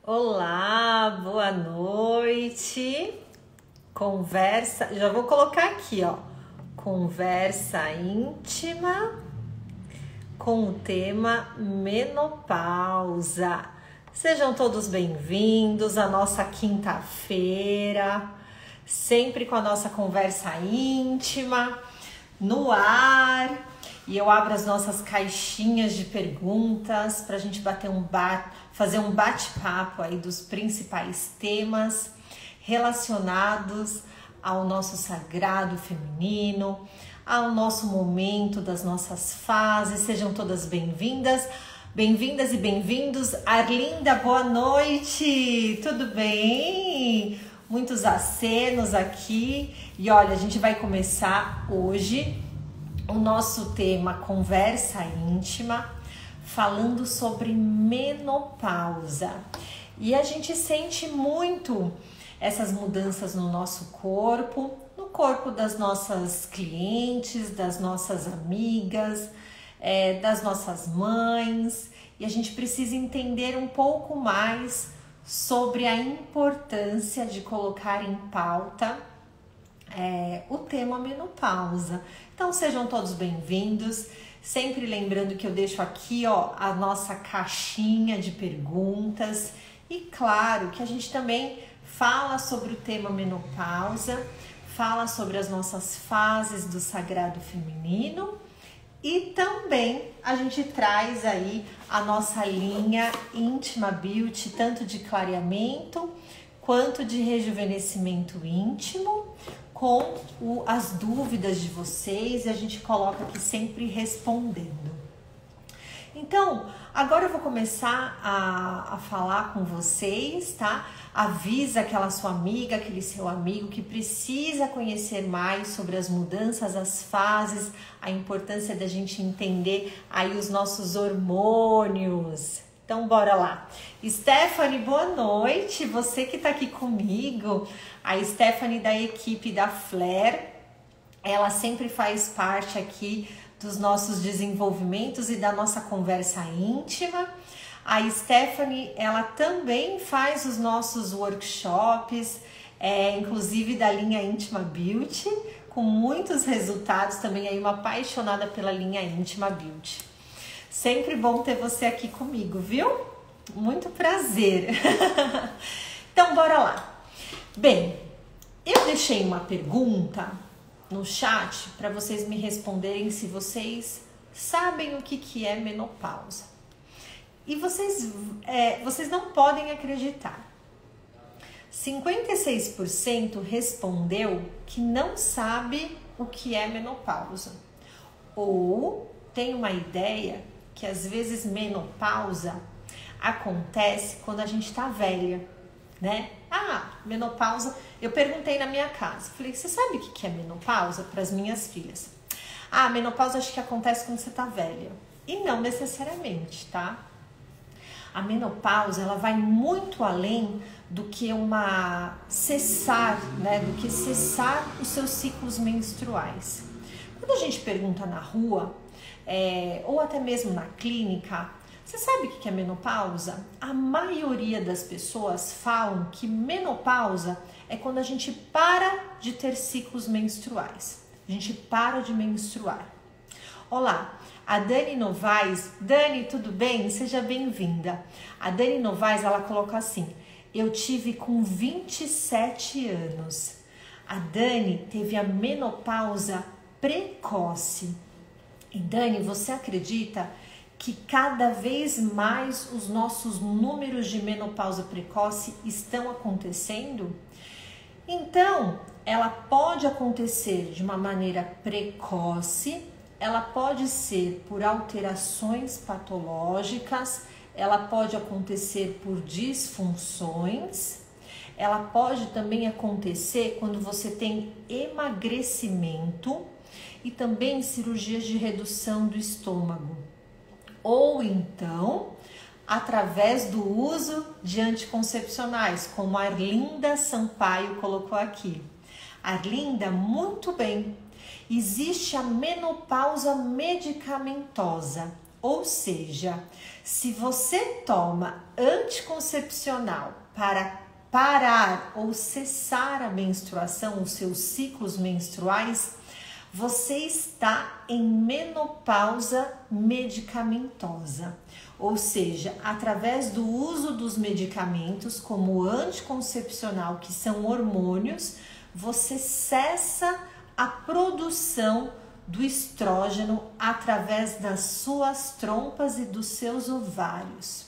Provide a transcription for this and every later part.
Olá, boa noite. Conversa, já vou colocar aqui, ó. Conversa íntima com o tema menopausa. Sejam todos bem-vindos à nossa quinta-feira, sempre com a nossa conversa íntima no ar. E eu abro as nossas caixinhas de perguntas para a gente fazer um bate-papo aí dos principais temas relacionados ao nosso sagrado feminino, ao nosso momento das nossas fases. Sejam todas bem-vindas e bem-vindos. Arlinda, boa noite, tudo bem? Muitos acenos aqui. E olha, a gente vai começar hoje o nosso tema Conversa Íntima, falando sobre menopausa. E a gente sente muito essas mudanças no nosso corpo, no corpo das nossas clientes, das nossas amigas, das nossas mães. E a gente precisa entender um pouco mais sobre a importância de colocar em pauta o tema menopausa. Então sejam todos bem-vindos, sempre lembrando que eu deixo aqui, ó, a nossa caixinha de perguntas e claro que a gente também fala sobre o tema menopausa, fala sobre as nossas fases do sagrado feminino e também a gente traz aí a nossa linha Íntima Beauty, tanto de clareamento quanto de rejuvenescimento íntimo, com as dúvidas de vocês, e a gente coloca aqui sempre respondendo. Então, agora eu vou começar a falar com vocês, tá? Avisa aquela sua amiga, aquele seu amigo que precisa conhecer mais sobre as mudanças, as fases, a importância da gente entender aí os nossos hormônios. Então, bora lá. Stephanie, boa noite. Você que tá aqui comigo. A Stephanie da equipe da Flair, ela sempre faz parte aqui dos nossos desenvolvimentos e da nossa conversa íntima. A Stephanie, ela também faz os nossos workshops, inclusive da linha Íntima Beauty, com muitos resultados. Também aí uma apaixonada pela linha Íntima Beauty. Sempre bom ter você aqui comigo, viu? Muito prazer. Então, bora lá. Bem, eu deixei uma pergunta no chat para vocês me responderem se vocês sabem o que é menopausa. E vocês não podem acreditar. 56% respondeu que não sabe o que é menopausa. Ou tem uma ideia que às vezes menopausa acontece quando a gente tá velha, né? Menopausa, eu perguntei na minha casa, falei, você sabe o que é menopausa? Para as minhas filhas. Menopausa acho que acontece quando você tá velha. E não necessariamente, tá? A menopausa, ela vai muito além do que cessar os seus ciclos menstruais. Quando a gente pergunta na rua, ou até mesmo na clínica, você sabe o que é menopausa? A maioria das pessoas falam que menopausa é quando a gente para de ter ciclos menstruais. A gente para de menstruar. Olá, a Dani Novaes. Dani, tudo bem? Seja bem-vinda. A Dani Novaes, ela coloca assim, eu tive com 27 anos. A Dani teve a menopausa precoce. E Dani, você acredita que cada vez mais os nossos números de menopausa precoce estão acontecendo? Então, ela pode acontecer de uma maneira precoce, ela pode ser por alterações patológicas, ela pode acontecer por disfunções, ela pode também acontecer quando você tem emagrecimento e também cirurgias de redução do estômago. Ou então, através do uso de anticoncepcionais, como a Arlinda Sampaio colocou aqui. Arlinda, muito bem. Existe a menopausa medicamentosa, ou seja, Se você toma anticoncepcional para parar ou cessar a menstruação, os seus ciclos menstruais, você está em menopausa medicamentosa. Ou seja, através do uso dos medicamentos como anticoncepcional, que são hormônios, você cessa a produção do estrógeno através das suas trompas e dos seus ovários.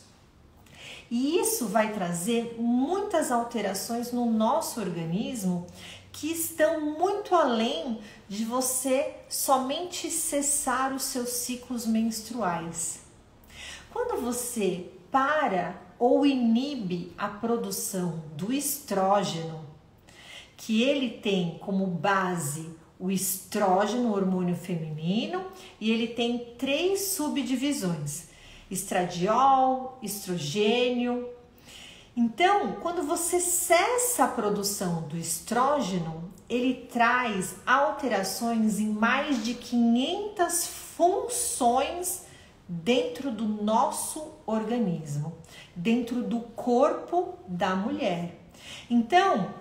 E isso vai trazer muitas alterações no nosso organismo que estão muito além de você somente cessar os seus ciclos menstruais. Quando você para ou inibe a produção do estrógeno, que ele tem como base o estrógeno, o hormônio feminino, e ele tem 3 subdivisões: estradiol, estrogênio. Então, quando você cessa a produção do estrógeno, ele traz alterações em mais de 500 funções dentro do nosso organismo, dentro do corpo da mulher. Então,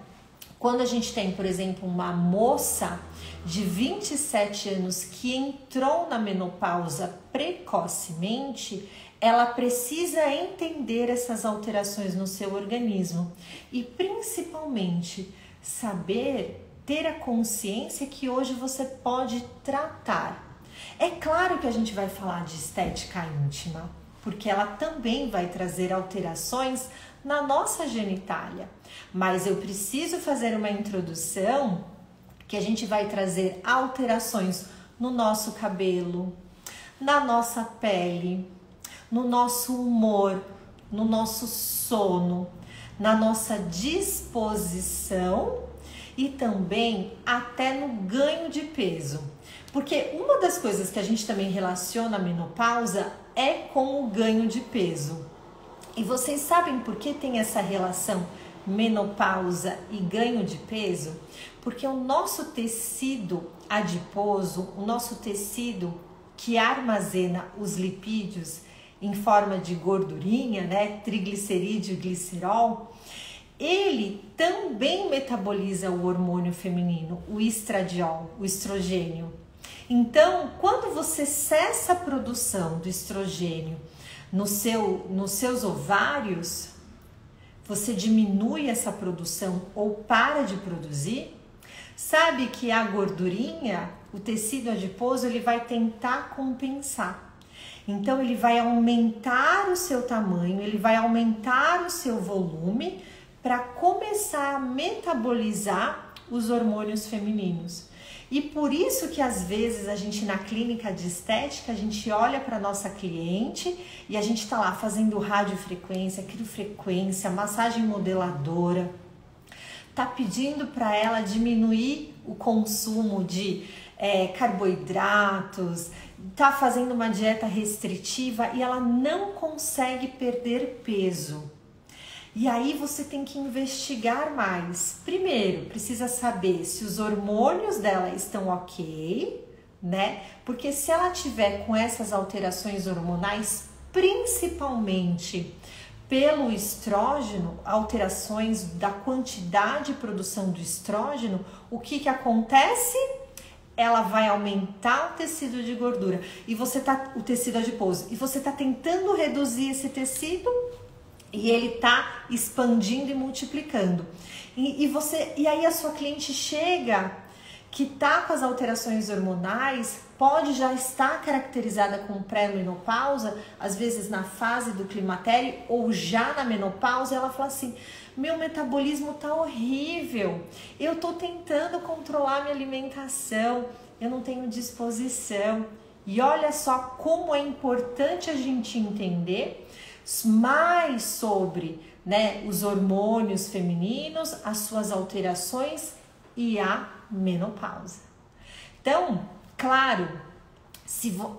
quando a gente tem, por exemplo, uma moça de 27 anos que entrou na menopausa precocemente, ela precisa entender essas alterações no seu organismo e principalmente saber, ter a consciência que hoje você pode tratar. É claro que a gente vai falar de estética íntima, porque ela também vai trazer alterações na nossa genitália, mas eu preciso fazer uma introdução que a gente vai trazer alterações no nosso cabelo, na nossa pele, no nosso humor, no nosso sono, na nossa disposição e também até no ganho de peso. Porque uma das coisas que a gente também relaciona a menopausa é com o ganho de peso. E vocês sabem por que tem essa relação menopausa e ganho de peso? Porque o nosso tecido adiposo, o nosso tecido que armazena os lipídios em forma de gordurinha, né, triglicerídeo e glicerol, ele também metaboliza o hormônio feminino, o estradiol, o estrogênio. Então, quando você cessa a produção do estrogênio nos seus ovários, você diminui essa produção ou para de produzir, sabe que a gordurinha, o tecido adiposo, ele vai tentar compensar. Então, ele vai aumentar o seu tamanho, ele vai aumentar o seu volume para começar a metabolizar os hormônios femininos. E por isso que às vezes a gente na clínica de estética, a gente olha para nossa cliente e a gente está lá fazendo radiofrequência, criofrequência, massagem modeladora, tá pedindo para ela diminuir o consumo de carboidratos, tá fazendo uma dieta restritiva e ela não consegue perder peso. E aí você tem que investigar mais. Primeiro, precisa saber se os hormônios dela estão ok, né? Porque se ela tiver com essas alterações hormonais, principalmente pelo estrógeno, alterações da quantidade de produção do estrógeno, o que acontece? Ela vai aumentar o tecido de gordura e o tecido adiposo, e você tá tentando reduzir esse tecido e ele tá expandindo e multiplicando. E aí a sua cliente chega que tá com as alterações hormonais, pode já estar caracterizada com pré-menopausa, às vezes na fase do climatério ou já na menopausa, ela fala assim: meu metabolismo tá horrível, eu tô tentando controlar minha alimentação, eu não tenho disposição. E olha só como é importante a gente entender mais sobre, né, os hormônios femininos, as suas alterações e a menopausa. Então, claro,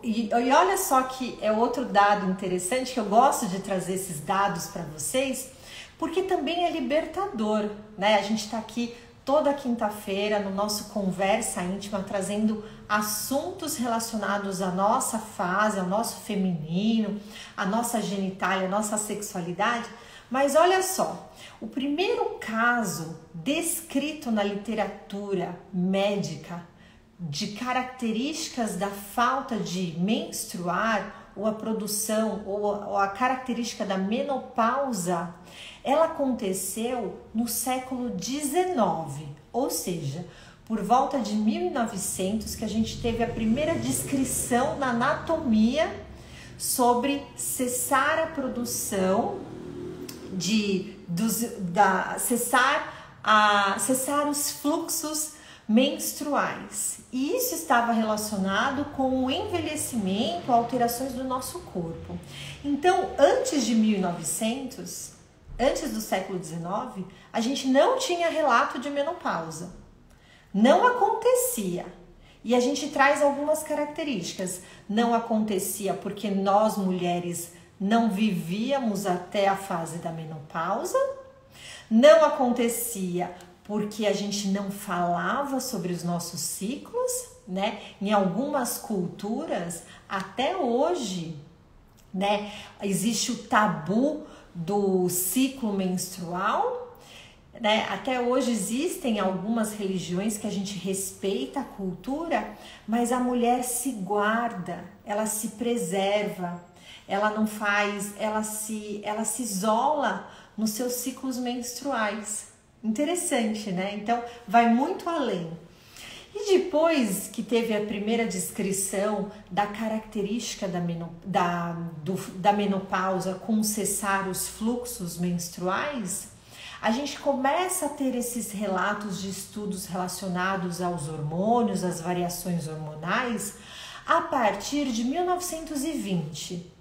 e olha só que é outro dado interessante, que eu gosto de trazer esses dados para vocês, porque também é libertador, né? A gente está aqui toda quinta-feira no nosso Conversa Íntima, trazendo assuntos relacionados à nossa fase, ao nosso feminino, à nossa genitália, à nossa sexualidade. Mas olha só, o primeiro caso descrito na literatura médica de características da falta de menstruar, ou a produção, ou a característica da menopausa, ela aconteceu no século XIX, ou seja, por volta de 1900, que a gente teve a primeira descrição na anatomia sobre cessar a produção cessar os fluxos menstruais. E isso estava relacionado com o envelhecimento, alterações do nosso corpo. Então, antes de 1900, antes do século XIX, a gente não tinha relato de menopausa. Não acontecia. E a gente traz algumas características. Não acontecia porque nós mulheres não vivíamos até a fase da menopausa. Não acontecia porque a gente não falava sobre os nossos ciclos, né? Em algumas culturas, até hoje, né, existe o tabu do ciclo menstrual, né? Até hoje existem algumas religiões que a gente respeita a cultura, mas a mulher se guarda, ela se preserva, ela não faz, ela se isola nos seus ciclos menstruais. Interessante, né? Então, vai muito além. E depois que teve a primeira descrição da característica da menopausa com cessar os fluxos menstruais, a gente começa a ter esses relatos de estudos relacionados aos hormônios, às variações hormonais, a partir de 1920.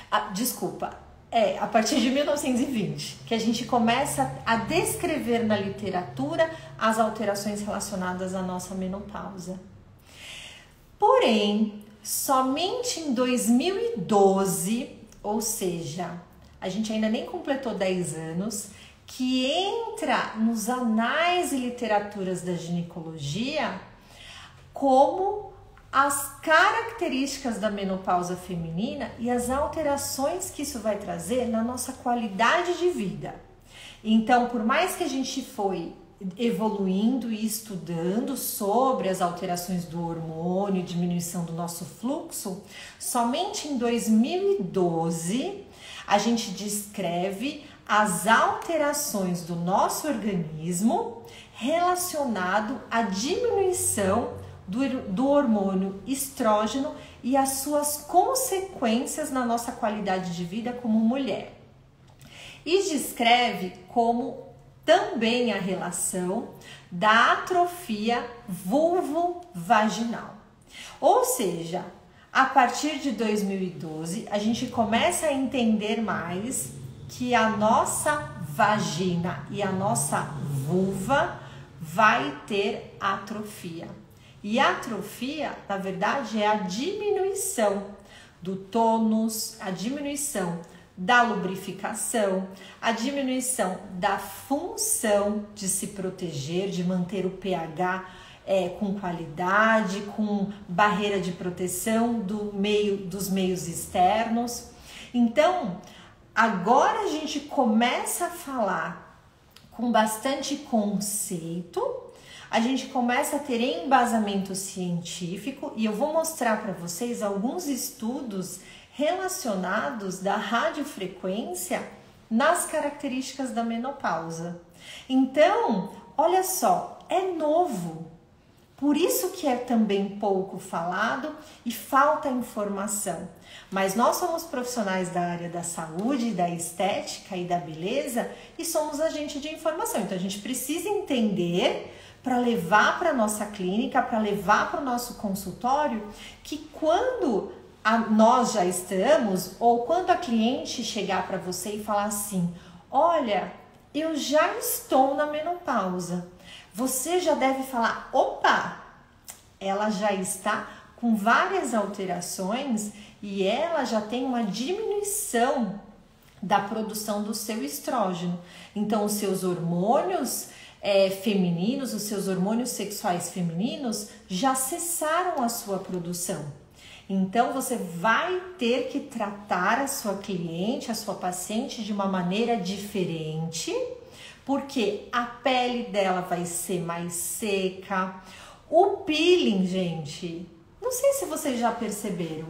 A partir de 1920, que a gente começa a descrever na literatura as alterações relacionadas à nossa menopausa. Porém, somente em 2012, ou seja, a gente ainda nem completou 10 anos, que entra nos anais e literaturas da ginecologia como as características da menopausa feminina e as alterações que isso vai trazer na nossa qualidade de vida. Então, por mais que a gente foi evoluindo e estudando sobre as alterações do hormônio, diminuição do nosso fluxo, somente em 2012 a gente descreve as alterações do nosso organismo relacionado à diminuição do hormônio estrógeno e as suas consequências na nossa qualidade de vida como mulher. E descreve como também a relação da atrofia vulvovaginal. Ou seja, a partir de 2012, a gente começa a entender mais que a nossa vagina e a nossa vulva vai ter atrofia. E a atrofia, na verdade, é a diminuição do tônus, a diminuição da lubrificação, a diminuição da função de se proteger, de manter o pH com qualidade, com barreira de proteção dos meios externos. Então, agora a gente começa a falar com bastante conceito, a gente começa a ter embasamento científico e eu vou mostrar para vocês alguns estudos relacionados da radiofrequência nas características da menopausa. Então, olha só, é novo. Por isso que é também pouco falado e falta informação. Mas nós somos profissionais da área da saúde, da estética e da beleza e somos agente de informação. Então, a gente precisa entender para levar para a nossa clínica, para levar para o nosso consultório, que quando nós já estamos, ou quando a cliente chegar para você e falar assim, olha, eu já estou na menopausa, você já deve falar, opa, ela já está com várias alterações e ela já tem uma diminuição da produção do seu estrógeno. Então, os seus hormônios femininos, os seus hormônios sexuais femininos já cessaram a sua produção. Então você vai ter que tratar a sua cliente, a sua paciente de uma maneira diferente, porque a pele dela vai ser mais seca. O peeling, gente, não sei se vocês já perceberam,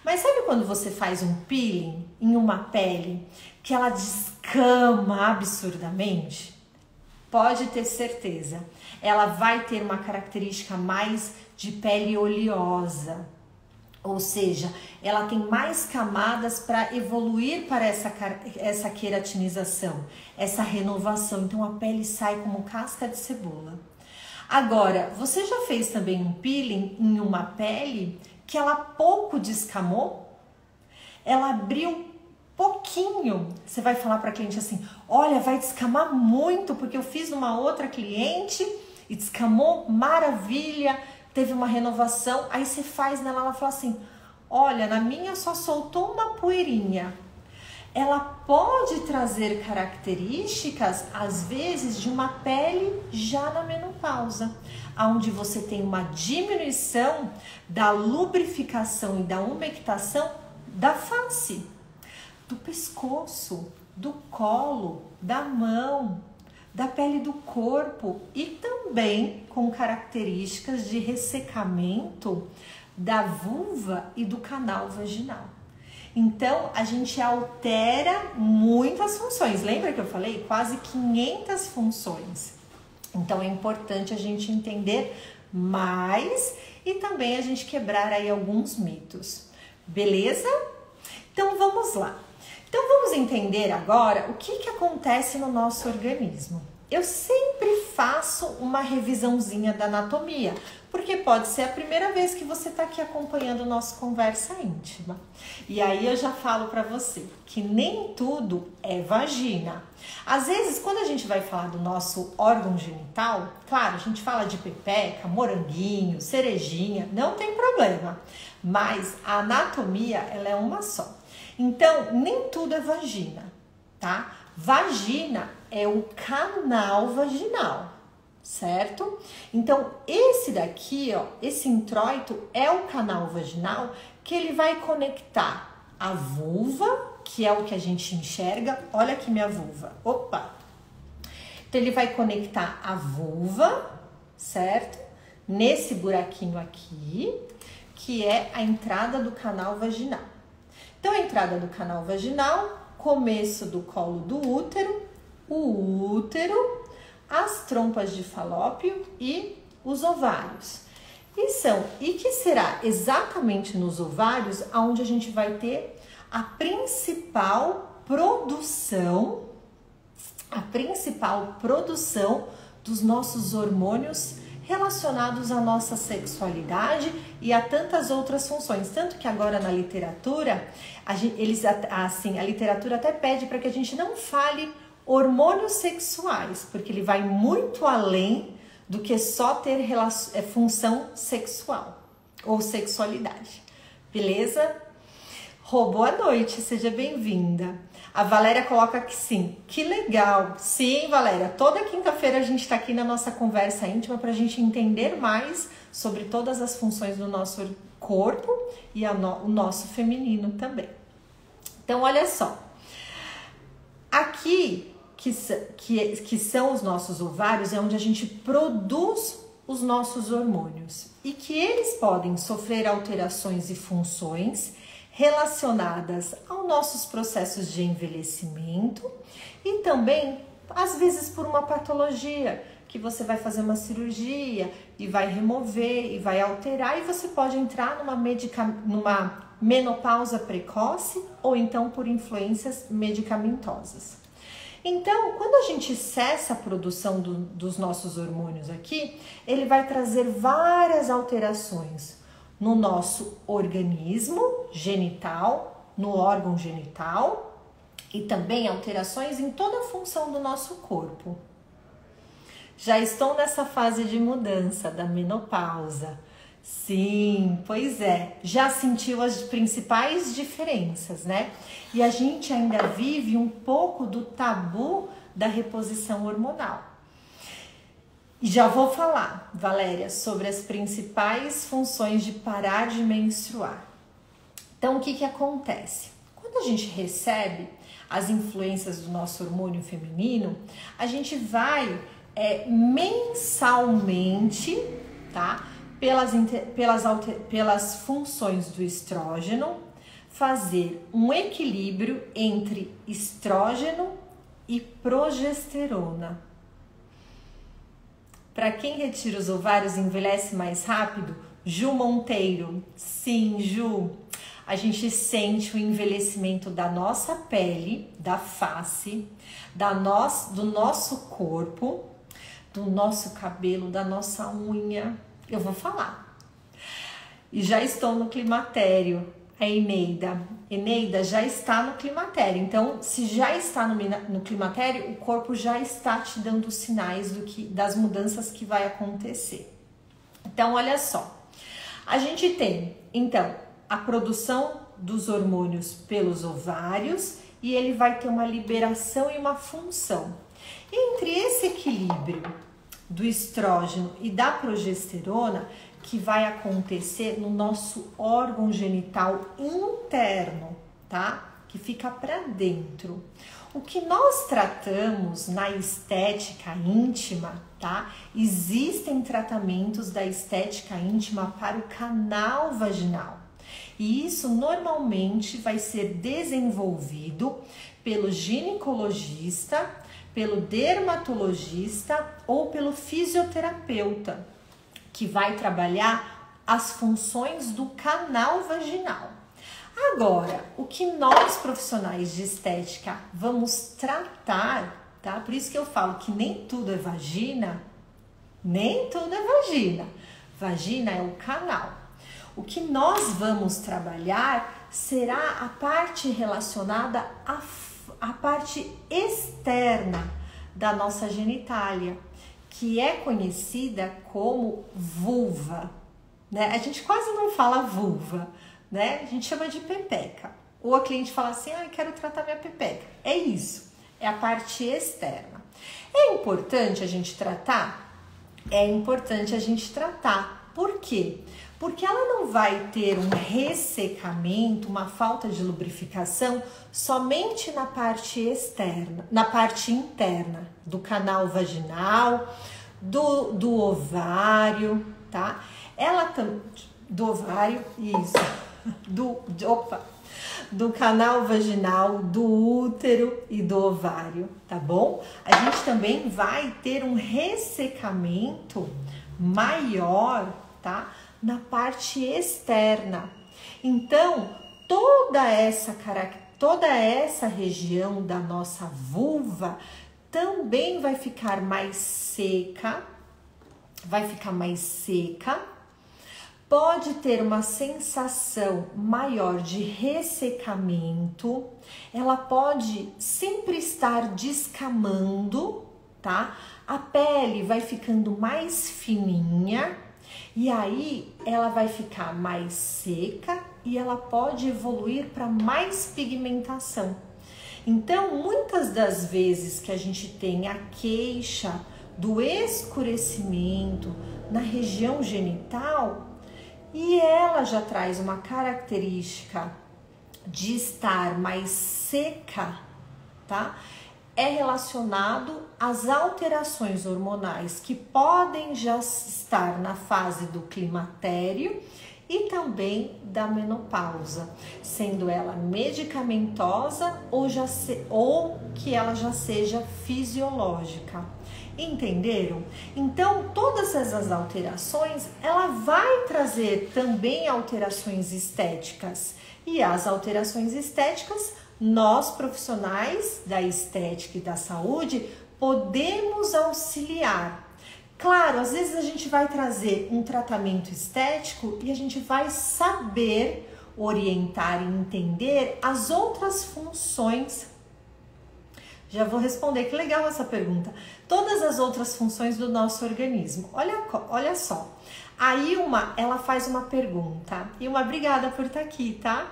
mas sabe quando você faz um peeling em uma pele que ela descama absurdamente? Pode ter certeza, ela vai ter uma característica mais de pele oleosa, ou seja, ela tem mais camadas para evoluir para essa queratinização, essa renovação. Então a pele sai como casca de cebola. Agora, você já fez também um peeling em uma pele que ela pouco descamou? Ela abriu pouquinho. Você vai falar para a cliente assim: olha, vai descamar muito, porque eu fiz numa outra cliente e descamou, maravilha, teve uma renovação. Aí você faz nela, ela fala assim: olha, na minha só soltou uma poeirinha. Ela pode trazer características, às vezes, de uma pele já na menopausa, onde você tem uma diminuição da lubrificação e da umectação da face, do pescoço, do colo, da mão, da pele do corpo e também com características de ressecamento da vulva e do canal vaginal. Então, a gente altera muitas funções. Lembra que eu falei? Quase 500 funções. Então, é importante a gente entender mais e também a gente quebrar aí alguns mitos. Beleza? Então, vamos lá. Então, vamos entender agora o que acontece no nosso organismo. Eu sempre faço uma revisãozinha da anatomia, porque pode ser a primeira vez que você está aqui acompanhando o nosso Conversa Íntima. E aí eu já falo para você que nem tudo é vagina. Às vezes, quando a gente vai falar do nosso órgão genital, claro, a gente fala de pepeca, moranguinho, cerejinha, não tem problema. Mas a anatomia, ela é uma só. Então, nem tudo é vagina, tá? Vagina é o canal vaginal, certo? Então, esse daqui, ó, esse introito é o canal vaginal que ele vai conectar a vulva, que é o que a gente enxerga. Olha aqui minha vulva. Opa! Então, ele vai conectar a vulva, certo? Nesse buraquinho aqui, que é a entrada do canal vaginal. Então, a entrada do canal vaginal, começo do colo do útero, o útero, as trompas de falópio e os ovários. E que será exatamente nos ovários onde a gente vai ter a principal produção dos nossos hormônios relacionados à nossa sexualidade e a tantas outras funções. Tanto que agora na literatura, a literatura até pede para que a gente não fale hormônios sexuais, porque ele vai muito além do que só ter função sexual ou sexualidade. Beleza? Rô, boa noite, seja bem-vinda. A Valéria coloca que sim. Que legal! Sim, Valéria, toda quinta-feira a gente está aqui na nossa Conversa Íntima para a gente entender mais sobre todas as funções do nosso corpo e o nosso feminino também. Então, olha só. Aqui, que são os nossos ovários, é onde a gente produz os nossos hormônios e que eles podem sofrer alterações e funções relacionadas aos nossos processos de envelhecimento e também, às vezes, por uma patologia, que você vai fazer uma cirurgia e vai remover e vai alterar e você pode entrar numa menopausa precoce ou então por influências medicamentosas. Então, quando a gente cessa a produção dos nossos hormônios aqui, ele vai trazer várias alterações no nosso organismo genital, no órgão genital e também alterações em toda a função do nosso corpo. Já estou nessa fase de mudança da menopausa. Sim, pois é, já sentiu as principais diferenças, né? E a gente ainda vive um pouco do tabu da reposição hormonal. E já vou falar, Valéria, sobre as principais funções de parar de menstruar. Então, o que que acontece? Quando a gente recebe as influências do nosso hormônio feminino, a gente vai mensalmente, tá? Pelas funções do estrógeno, fazer um equilíbrio entre estrógeno e progesterona. Para quem retira os ovários e envelhece mais rápido, Ju Monteiro, sim, Ju, a gente sente o envelhecimento da nossa pele, da face, do nosso corpo, do nosso cabelo, da nossa unha. Eu vou falar. E já estou no climatério. A Eneida já está no climatério. Então, se já está no climatério, o corpo já está te dando sinais das mudanças que vai acontecer. Então, olha só. A gente tem, então, a produção dos hormônios pelos ovários e ele vai ter uma liberação e uma função. Entre esse equilíbrio do estrógeno e da progesterona, que vai acontecer no nosso órgão genital interno, tá? Que fica para dentro. O que nós tratamos na estética íntima, tá? Existem tratamentos da estética íntima para o canal vaginal. E isso normalmente vai ser desenvolvido pelo ginecologista, pelo dermatologista ou pelo fisioterapeuta, que vai trabalhar as funções do canal vaginal. Agora, o que nós profissionais de estética vamos tratar, tá? Por isso que eu falo que nem tudo é vagina, nem tudo é vagina. Vagina é o canal. O que nós vamos trabalhar será a parte relacionada à parte externa da nossa genitália, que é conhecida como vulva, né? A gente quase não fala vulva, né? A gente chama de pepeca. Ou a cliente fala assim, quero tratar minha pepeca. É isso, é a parte externa. É importante a gente tratar? É importante a gente tratar. Por quê? Porque ela não vai ter um ressecamento, uma falta de lubrificação somente na parte externa, na parte interna do canal vaginal, do ovário, tá? Do ovário, isso, do canal vaginal, do útero e do ovário, tá bom? A gente também vai ter um ressecamento maior, tá? Na parte externa. Então, toda essa região da nossa vulva também vai ficar mais seca, pode ter uma sensação maior de ressecamento, ela pode sempre estar descamando, tá? A pele vai ficando mais fininha e aí ela vai ficar mais seca e ela pode evoluir para mais pigmentação. Então, muitas das vezes que a gente tem a queixa do escurecimento na região genital, e ela já traz uma característica de estar mais seca, tá? É relacionado às alterações hormonais que podem já estar na fase do climatério e também da menopausa, sendo ela medicamentosa ou que ela já seja fisiológica. Entenderam? Então, todas essas alterações, ela vai trazer também alterações estéticas. E as alterações estéticas, nós profissionais da estética e da saúde, podemos auxiliar. Claro, às vezes a gente vai trazer um tratamento estético e a gente vai saber orientar e entender as outras funções. Já vou responder, que legal essa pergunta. Todas as outras funções do nosso organismo. Olha só. A Ilma, ela faz uma pergunta. Ilma, obrigada por estar aqui, tá?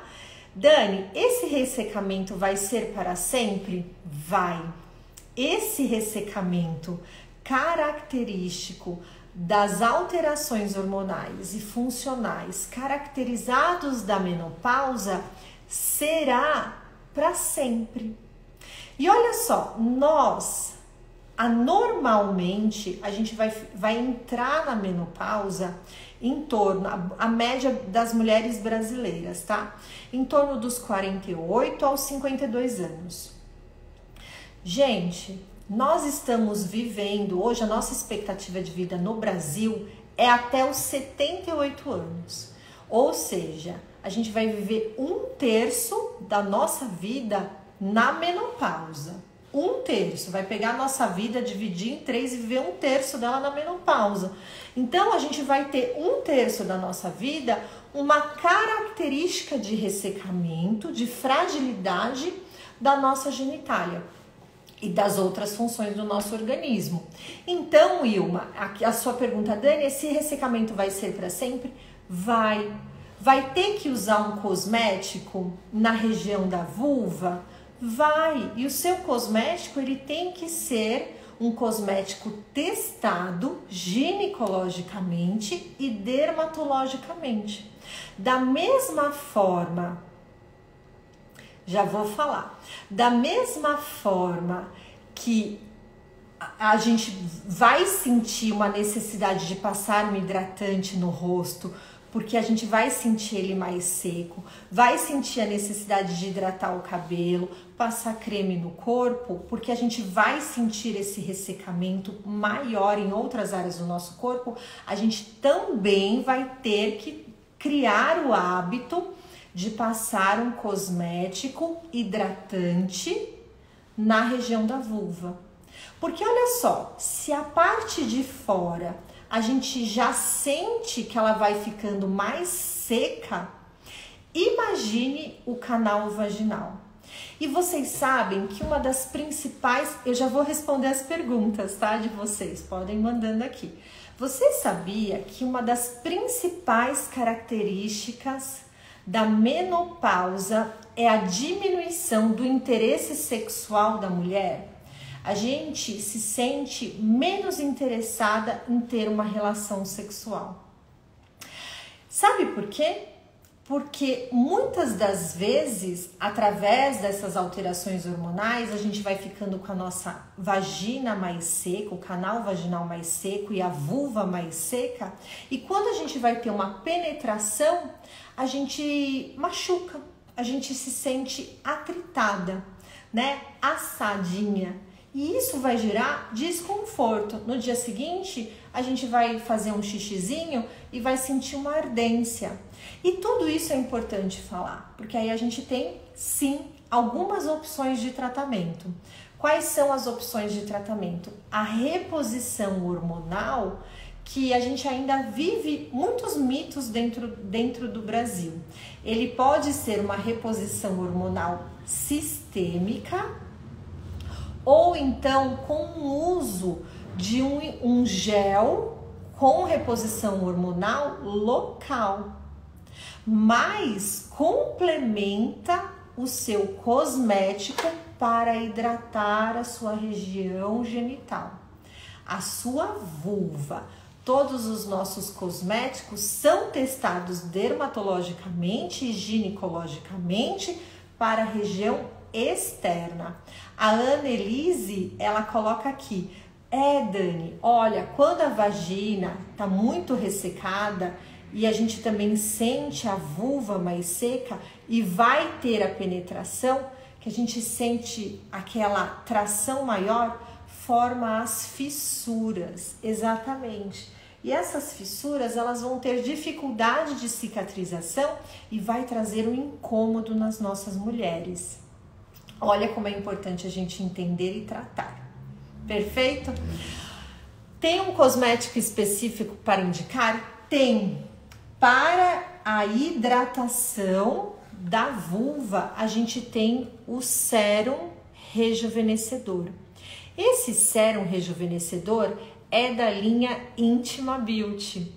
Dani, esse ressecamento vai ser para sempre? Vai. Esse ressecamento característico das alterações hormonais e funcionais caracterizados da menopausa será para sempre. E olha só, anormalmente, a gente vai entrar na menopausa em torno, a média das mulheres brasileiras, tá? Em torno dos 48 aos 52 anos. Gente, nós estamos vivendo, hoje a nossa expectativa de vida no Brasil é até os 78 anos. Ou seja, a gente vai viver 1/3 da nossa vida na menopausa. 1/3, vai pegar a nossa vida, dividir em 3 e viver 1/3 dela na menopausa. Então a gente vai ter 1/3 da nossa vida uma característica de ressecamento, de fragilidade da nossa genitália e das outras funções do nosso organismo. Então, Ilma, a sua pergunta, Dani, esse ressecamento vai ser para sempre? Vai. Vai ter que usar um cosmético na região da vulva? Vai. E o seu cosmético, ele tem que ser um cosmético testado ginecologicamente e dermatologicamente. Da mesma forma, já vou falar, da mesma forma que a gente vai sentir uma necessidade de passar um hidratante no rosto, porque a gente vai sentir ele mais seco, vai sentir a necessidade de hidratar o cabelo, passar creme no corpo, porque a gente vai sentir esse ressecamento maior em outras áreas do nosso corpo, a gente também vai ter que criar o hábito de passar um cosmético hidratante na região da vulva. Porque olha só, se a parte de fora a gente já sente que ela vai ficando mais seca, imagine o canal vaginal. E vocês sabem que uma das principais, eu já vou responder as perguntas, tá, de vocês, podem ir mandando aqui. Você sabia que uma das principais características da menopausa é a diminuição do interesse sexual da mulher? A gente se sente menos interessada em ter uma relação sexual. Sabe por quê? Porque muitas das vezes, através dessas alterações hormonais, a gente vai ficando com a nossa vagina mais seca, o canal vaginal mais seco e a vulva mais seca. E quando a gente vai ter uma penetração, a gente machuca, a gente se sente atritada, né? Assadinha. E isso vai gerar desconforto. No dia seguinte, a gente vai fazer um xixizinho e vai sentir uma ardência. E tudo isso é importante falar, porque aí a gente tem, sim, algumas opções de tratamento. Quais são as opções de tratamento? A reposição hormonal, que a gente ainda vive muitos mitos dentro do Brasil. Ele pode ser uma reposição hormonal sistêmica, ou então com o uso de um gel com reposição hormonal local, mas complementa o seu cosmético para hidratar a sua região genital, a sua vulva. Todos os nossos cosméticos são testados dermatologicamente e ginecologicamente para a região externa. A Annelise, ela coloca aqui, Dani, olha, quando a vagina tá muito ressecada e a gente também sente a vulva mais seca e vai ter a penetração, que a gente sente aquela tração maior, forma as fissuras, exatamente. E essas fissuras, elas vão ter dificuldade de cicatrização e vai trazer um incômodo nas nossas mulheres. Olha como é importante a gente entender e tratar. Perfeito? Tem um cosmético específico para indicar? Tem. Para a hidratação da vulva, a gente tem o sérum rejuvenescedor. Esse sérum rejuvenescedor é da linha Intima Beauty.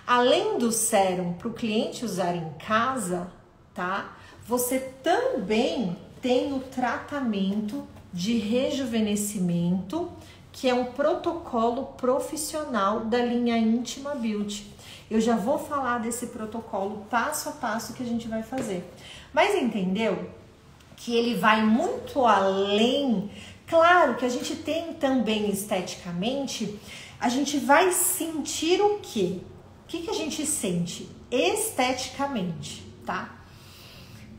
Além do sérum para o cliente usar em casa, tá? Você também tem o tratamento de rejuvenescimento que é um protocolo profissional da linha Íntima Beauty. Eu já vou falar desse protocolo passo a passo que a gente vai fazer. Mas entendeu que ele vai muito além? Claro que a gente tem também esteticamente, a gente vai sentir o quê? O que a gente sente esteticamente, tá?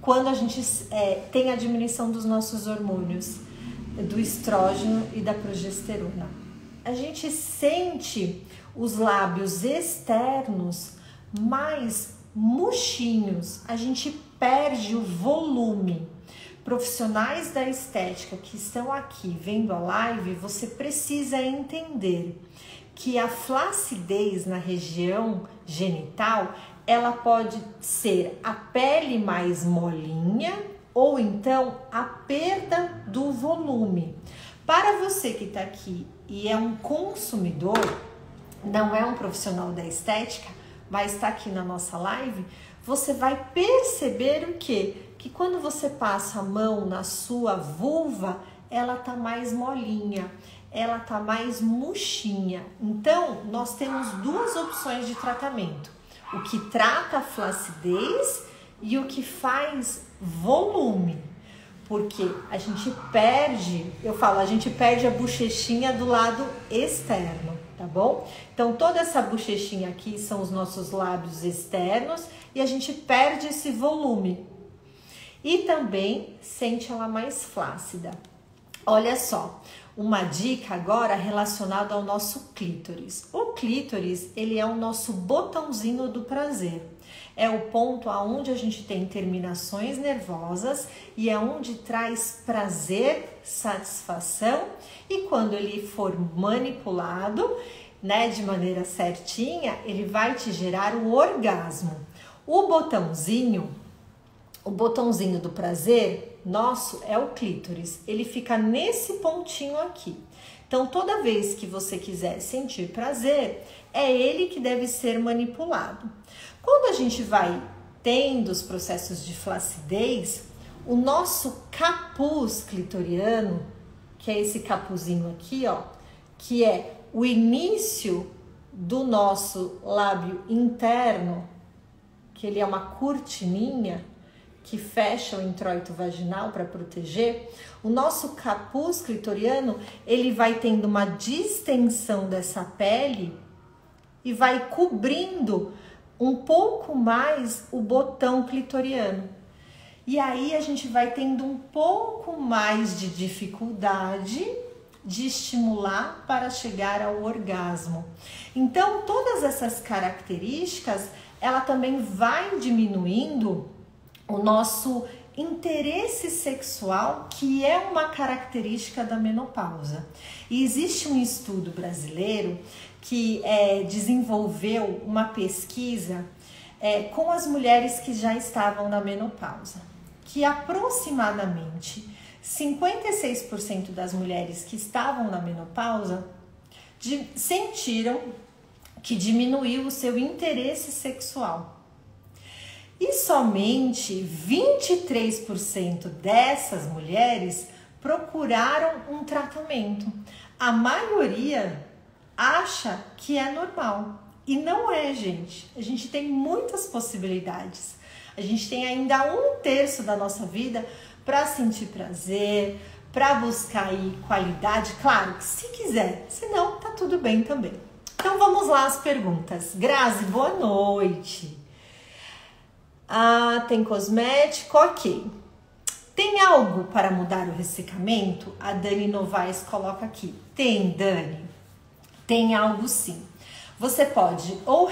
Quando a gente tem a diminuição dos nossos hormônios, do estrógeno e da progesterona. A gente sente os lábios externos mais murchinhos, a gente perde o volume. Profissionais da estética que estão aqui vendo a live, você precisa entender que a flacidez na região genital, ela pode ser a pele mais molinha ou então a perda do volume. Para você que está aqui e é um consumidor, não é um profissional da estética, mas está aqui na nossa live, você vai perceber o quê? Que quando você passa a mão na sua vulva, ela tá mais molinha, ela tá mais murchinha. Então, nós temos duas opções de tratamento. O que trata a flacidez e o que faz volume. Porque a gente perde, eu falo, a gente perde a bochechinha do lado externo, tá bom? Então, toda essa bochechinha aqui são os nossos lábios externos e a gente perde esse volume. E também sente ela mais flácida. Olha só, uma dica agora relacionada ao nosso clítoris. O clítoris, ele é o nosso botãozinho do prazer. É o ponto aonde a gente tem terminações nervosas e é onde traz prazer, satisfação, e quando ele for manipulado, né, de maneira certinha, ele vai te gerar o orgasmo. O botãozinho do prazer nosso é o clítoris. Ele fica nesse pontinho aqui. Então, toda vez que você quiser sentir prazer, é ele que deve ser manipulado. Quando a gente vai tendo os processos de flacidez, o nosso capuz clitoriano, que é esse capuzinho aqui, ó, que é o início do nosso lábio interno, que ele é uma cortininha que fecha o introito vaginal para proteger, o nosso capuz clitoriano, ele vai tendo uma distensão dessa pele e vai cobrindo um pouco mais o botão clitoriano. E aí a gente vai tendo um pouco mais de dificuldade de estimular para chegar ao orgasmo. Então, todas essas características, ela também vai diminuindo o nosso interesse sexual, que é uma característica da menopausa. E existe um estudo brasileiro que desenvolveu uma pesquisa com as mulheres que já estavam na menopausa, que aproximadamente 56% das mulheres que estavam na menopausa sentiram que diminuiu o seu interesse sexual. E somente 23% dessas mulheres procuraram um tratamento. A maioria acha que é normal. E não é, gente. A gente tem muitas possibilidades. A gente tem ainda 1/3 da nossa vida para sentir prazer, para buscar aí qualidade. Claro que se quiser, senão tá tudo bem também. Então vamos lá as perguntas. Grazi, boa noite. Ah, tem cosmético, ok. Tem algo para mudar o ressecamento? A Dani Novaes coloca aqui. Tem, Dani. Tem algo sim. Você pode ou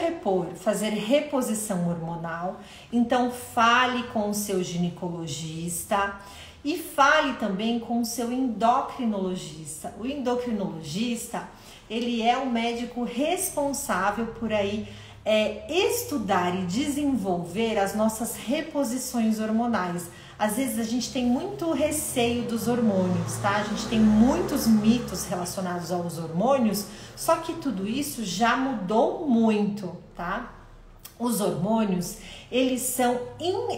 fazer reposição hormonal, então fale com o seu ginecologista e fale também com o seu endocrinologista. O endocrinologista, ele é o médico responsável por aí estudar e desenvolver as nossas reposições hormonais. Às vezes a gente tem muito receio dos hormônios, tá? A gente tem muitos mitos relacionados aos hormônios, só que tudo isso já mudou muito, tá? Os hormônios, eles são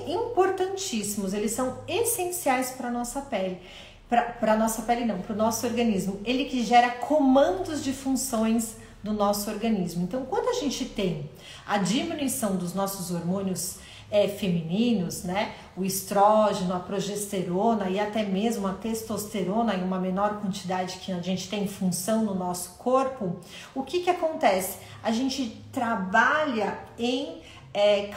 importantíssimos, eles são essenciais para a nossa pele. para nossa pele não, para o nosso organismo. Ele que gera comandos de funções do nosso organismo. Então, quando a gente tem a diminuição dos nossos hormônios femininos, né, o estrógeno, a progesterona e até mesmo a testosterona em uma menor quantidade que a gente tem função no nosso corpo, o que acontece? A gente trabalha em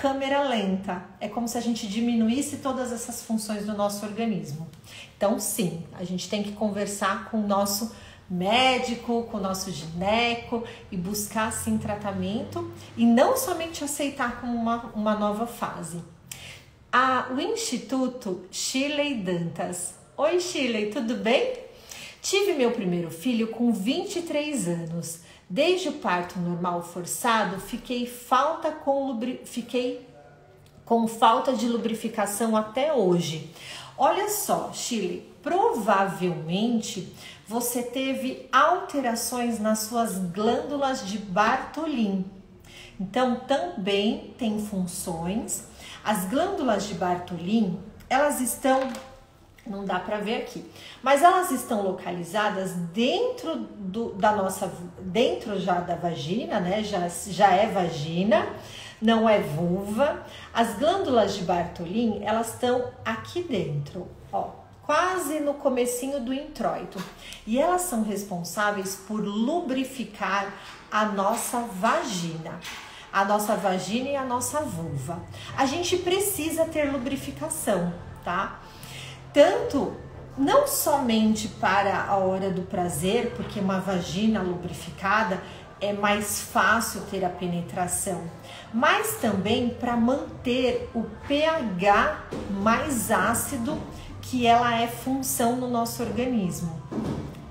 câmera lenta. É como se a gente diminuísse todas essas funções do nosso organismo. Então, sim, a gente tem que conversar com o nosso médico, com o nosso gineco e buscar, sim, tratamento e não somente aceitar como uma nova fase. O Instituto Shirley Dantas. Oi, Shirley, tudo bem? Tive meu primeiro filho com 23 anos. Desde o parto normal forçado, fiquei com falta de lubrificação até hoje. Olha só, Shirley, provavelmente você teve alterações nas suas glândulas de Bartholin. Então, também tem funções. As glândulas de Bartholin, elas estão, não dá para ver aqui, mas elas estão localizadas dentro dentro já da vagina, né? Já é vagina, não é vulva. As glândulas de Bartholin, elas estão aqui dentro, ó, quase no comecinho do introito. E elas são responsáveis por lubrificar a nossa vagina. A nossa vagina e a nossa vulva. A gente precisa ter lubrificação, tá? Tanto, não somente para a hora do prazer, porque uma vagina lubrificada é mais fácil ter a penetração, mas também para manter o pH mais ácido, que ela é função no nosso organismo.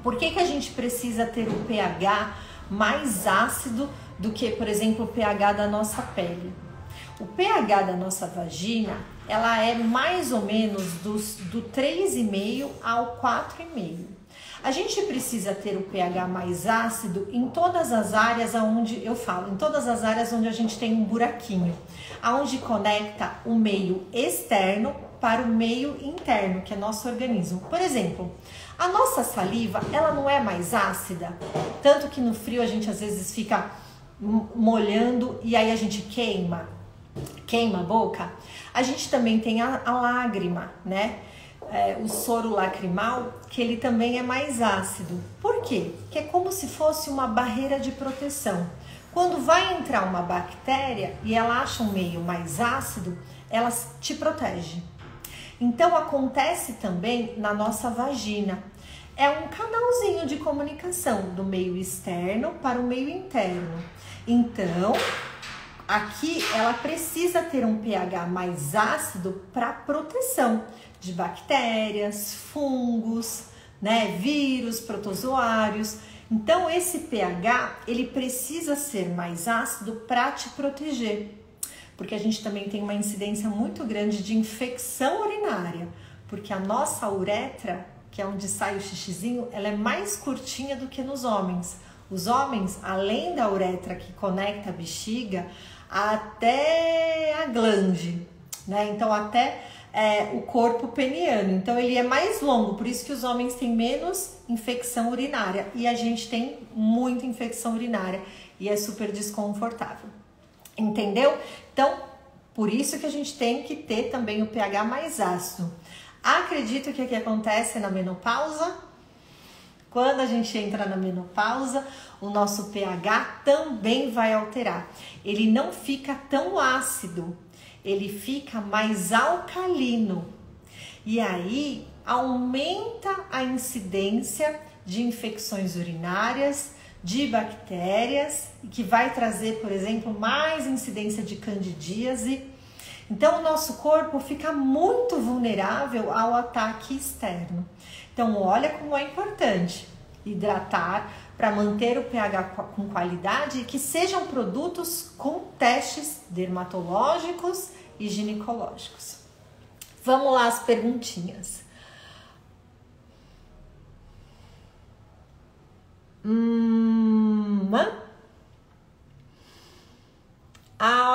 Por que a gente precisa ter o pH mais ácido do que, por exemplo, o pH da nossa pele? O pH da nossa vagina, ela é mais ou menos do 3,5 ao 4,5. A gente precisa ter o pH mais ácido em todas as áreas onde eu falo, em todas as áreas onde a gente tem um buraquinho, aonde conecta o meio externo para o meio interno, que é nosso organismo. Por exemplo, a nossa saliva, ela não é mais ácida, tanto que no frio a gente às vezes fica molhando e aí a gente queima a boca. A gente também tem a lágrima, né? O soro lacrimal, que ele também é mais ácido. Por quê? Porque é como se fosse uma barreira de proteção. Quando vai entrar uma bactéria e ela acha um meio mais ácido, ela te protege. Então acontece também na nossa vagina. É um canalzinho de comunicação do meio externo para o meio interno. Então, aqui ela precisa ter um pH mais ácido para proteção de bactérias, fungos, né, vírus, protozoários. Então esse pH, ele precisa ser mais ácido para te proteger. Porque a gente também tem uma incidência muito grande de infecção urinária, porque a nossa uretra, que é onde sai o xixizinho, ela é mais curtinha do que nos homens. Os homens, além da uretra que conecta a bexiga, até a glande, né? Então até o corpo peniano. Então ele é mais longo, por isso que os homens têm menos infecção urinária e a gente tem muita infecção urinária e é super desconfortável. Entendeu? Então, por isso que a gente tem que ter também o pH mais ácido. Acredito que o que acontece na menopausa, quando a gente entra na menopausa, o nosso pH também vai alterar. Ele não fica tão ácido, ele fica mais alcalino. E aí aumenta a incidência de infecções urinárias, de bactérias, que vai trazer, por exemplo, mais incidência de candidíase. Então, o nosso corpo fica muito vulnerável ao ataque externo. Então, olha como é importante hidratar para manter o pH com qualidade e que sejam produtos com testes dermatológicos e ginecológicos. Vamos lá as perguntinhas.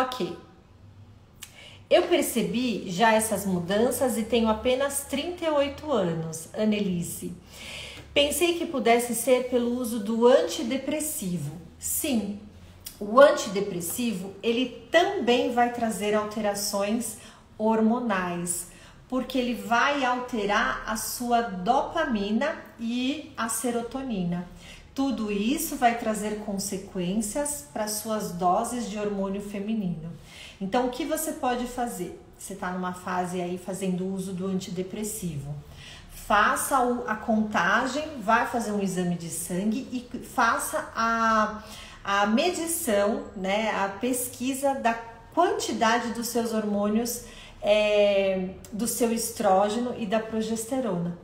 Ok. Eu percebi já essas mudanças e tenho apenas 38 anos, Annelise. Pensei que pudesse ser pelo uso do antidepressivo. Sim, o antidepressivo, ele também vai trazer alterações hormonais, porque ele vai alterar a sua dopamina e a serotonina. Tudo isso vai trazer consequências para suas doses de hormônio feminino. Então, o que você pode fazer? Você está numa fase aí fazendo uso do antidepressivo. Faça a contagem, vai fazer um exame de sangue e faça a medição, né, a pesquisa da quantidade dos seus hormônios, do seu estrógeno e da progesterona.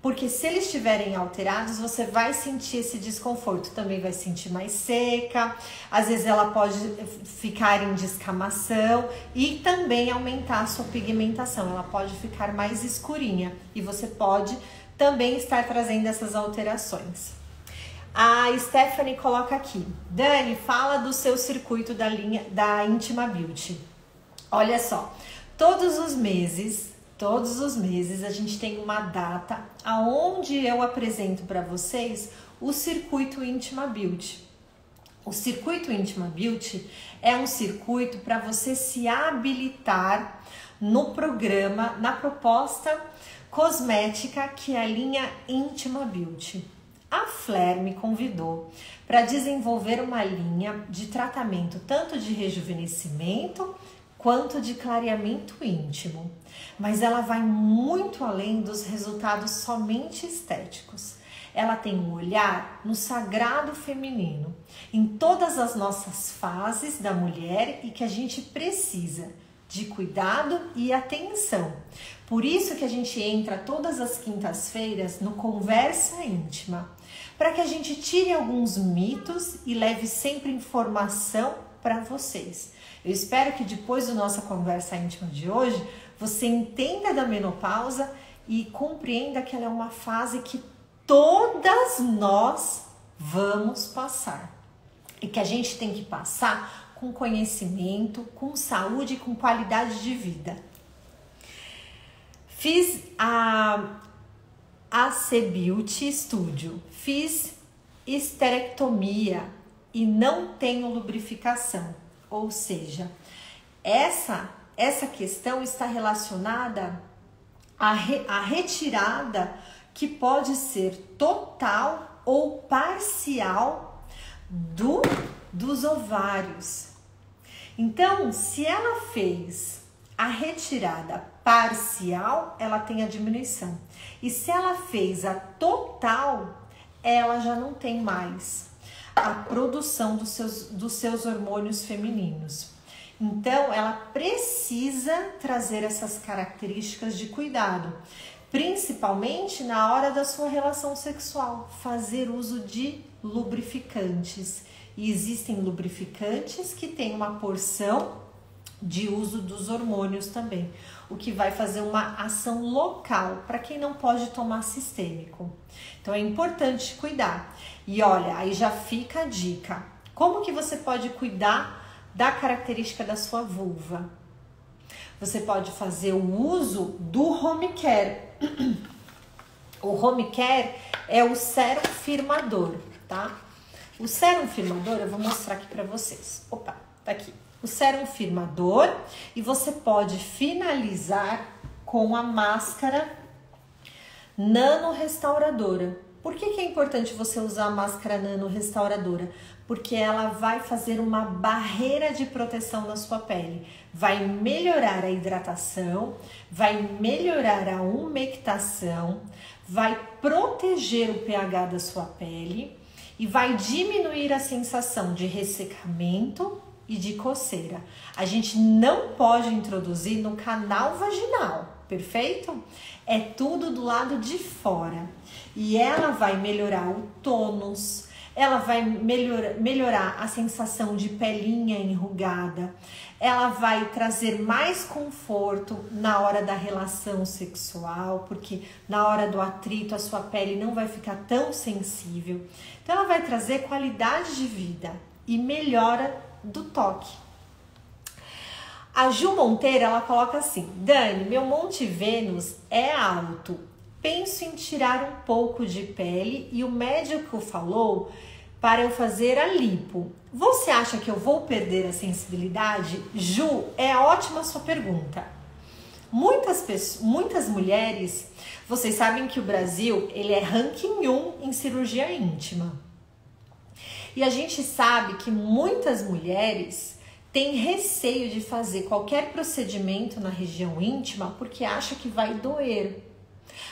Porque se eles estiverem alterados, você vai sentir esse desconforto. Também vai sentir mais seca, às vezes ela pode ficar em descamação e também aumentar a sua pigmentação. Ela pode ficar mais escurinha e você pode também estar trazendo essas alterações. A Stephanie coloca aqui: Dani, fala do seu circuito da linha da Intima Beauty. Olha só, todos os meses a gente tem uma data aonde eu apresento para vocês o circuito Intima Beauty. O circuito Intima Beauty é um circuito para você se habilitar no programa, na proposta cosmética que é a linha Intima Beauty. A Flair me convidou para desenvolver uma linha de tratamento tanto de rejuvenescimento quanto de clareamento íntimo, mas ela vai muito além dos resultados somente estéticos. Ela tem um olhar no sagrado feminino, em todas as nossas fases da mulher e que a gente precisa de cuidado e atenção. Por isso que a gente entra todas as quintas-feiras no Conversa Íntima, para que a gente tire alguns mitos e leve sempre informação para vocês. Eu espero que depois da nossa conversa íntima de hoje, você entenda da menopausa e compreenda que ela é uma fase que todas nós vamos passar. E que a gente tem que passar com conhecimento, com saúde e com qualidade de vida. Fiz a AC Beauty Studio, fiz esterectomia e não tenho lubrificação. Ou seja, essa questão está relacionada à retirada que pode ser total ou parcial dos ovários. Então, se ela fez a retirada parcial, ela tem a diminuição. E se ela fez a total, ela já não tem mais a produção dos seus hormônios femininos. Então, ela precisa trazer essas características de cuidado, principalmente na hora da sua relação sexual, fazer uso de lubrificantes. E existem lubrificantes que têm uma porção de uso dos hormônios também, o que vai fazer uma ação local para quem não pode tomar sistêmico. Então é importante cuidar. E olha, aí já fica a dica. Como que você pode cuidar da característica da sua vulva? Você pode fazer o uso do home care. O home care é o sérum firmador, tá? O sérum firmador eu vou mostrar aqui para vocês. Opa, tá aqui. O sérum firmador, e você pode finalizar com a máscara nano restauradora. Por que é importante você usar a máscara nano restauradora? Porque ela vai fazer uma barreira de proteção na sua pele. Vai melhorar a hidratação, vai melhorar a umectação, vai proteger o pH da sua pele e vai diminuir a sensação de ressecamento e de coceira. A gente não pode introduzir no canal vaginal, perfeito? É tudo do lado de fora. E ela vai melhorar o tônus, ela vai melhorar a sensação de pelinha enrugada, ela vai trazer mais conforto na hora da relação sexual, porque na hora do atrito a sua pele não vai ficar tão sensível. Então ela vai trazer qualidade de vida e melhora do toque. A Ju Monteiro, ela coloca assim: Dani, meu Monte Vênus é alto. Penso em tirar um pouco de pele e o médico falou para eu fazer a lipo. Você acha que eu vou perder a sensibilidade? Ju, é ótima a sua pergunta. Muitas mulheres, vocês sabem que o Brasil, ele é ranking 1 em cirurgia íntima. E a gente sabe que muitas mulheres têm receio de fazer qualquer procedimento na região íntima porque acha que vai doer.